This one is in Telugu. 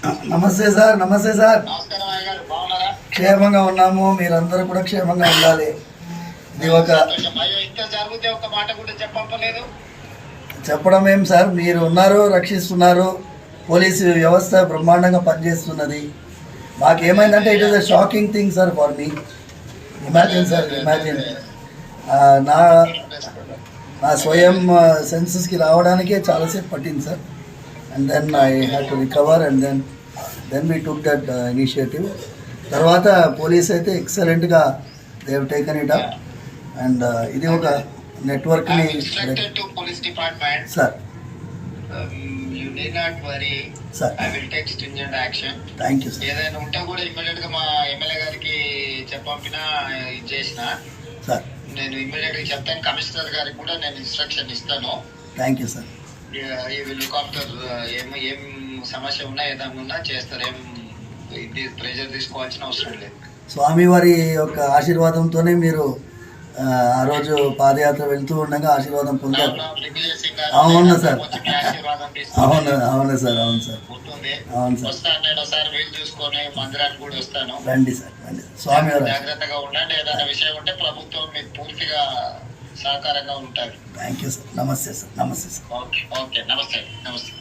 నమస్తే సార్. నమస్తే సార్. నమస్కారం అయ్య గారు, బాగున్నారా? క్షేమంగా ఉన్నాము, మీరందరూ కూడా క్షేమంగా ఉండాలి. ఇది ఒక సంతోషం. అయ్యో, ఇంత జరిగితే ఒక మాట కూడా చెప్పలేదు. చెప్పడం ఏం సార్, మీరు ఉన్నారు, రక్షిస్తున్నారు. పోలీసు వ్యవస్థ బ్రహ్మాండంగా పనిచేస్తున్నది. మాకేమైందంటే it is a shocking thing sir for me. Imagine sir, imagine నా నా స్వయం సెన్సెస్కి రావడానికే చాలాసేపు పట్టింది sir. And then I had to recover and then we took that initiative. తర్వాత పోలీస్ అయితే ఎక్సలెంట్గా they have taken it up. And ఇది ఒక నెట్వర్క్ని sir. You need not worry. Sir. I will take stringent action. Thank you, sir. ఏదైనా ఉంటే కూడా ఇమ్మీడియట్ గా మా ఎమ్మెల్యే గారికి చెప్పంపిన ఇది చేసిన సార్. నేను ఇమ్మీడియట్ గా చెప్తాను. కమిషనర్ గారికి కూడా నేను ఇన్స్ట్రక్షన్ ఇస్తాను. Thank you sir. ఈ విల్ లుక్ ఆఫ్టర్ ఏం సమస్య ఉన్నా ఏదైనా ఉన్నా చేస్తారు. ఇది ప్రెజర్ తీసుకోవాల్సిన అవసరం లేదు. స్వామివారి యొక్క ఆశీర్వాదంతోనే మీరు ఆ రోజు పాదయాత్ర వెళ్తూ ఉండగా ఆశీర్వాదం పొందారు. అవును సార్, అవును అవును సార్, అవును సార్, అవును సార్. వస్తాను వీలు చూసుకొని మందిరానికి కూడా వస్తాను. రండి సార్, రండి. స్వామివారు జాగ్రత్తగా ఉండండి. ఏదైనా విషయం ఉంటే ప్రభుత్వం మీకు పూర్తిగా సహకారంగా ఉంటారు. Thank you sir. నమస్తే సార్. నమస్తే సార్. ఓకే ఓకే, నమస్తే నమస్తే.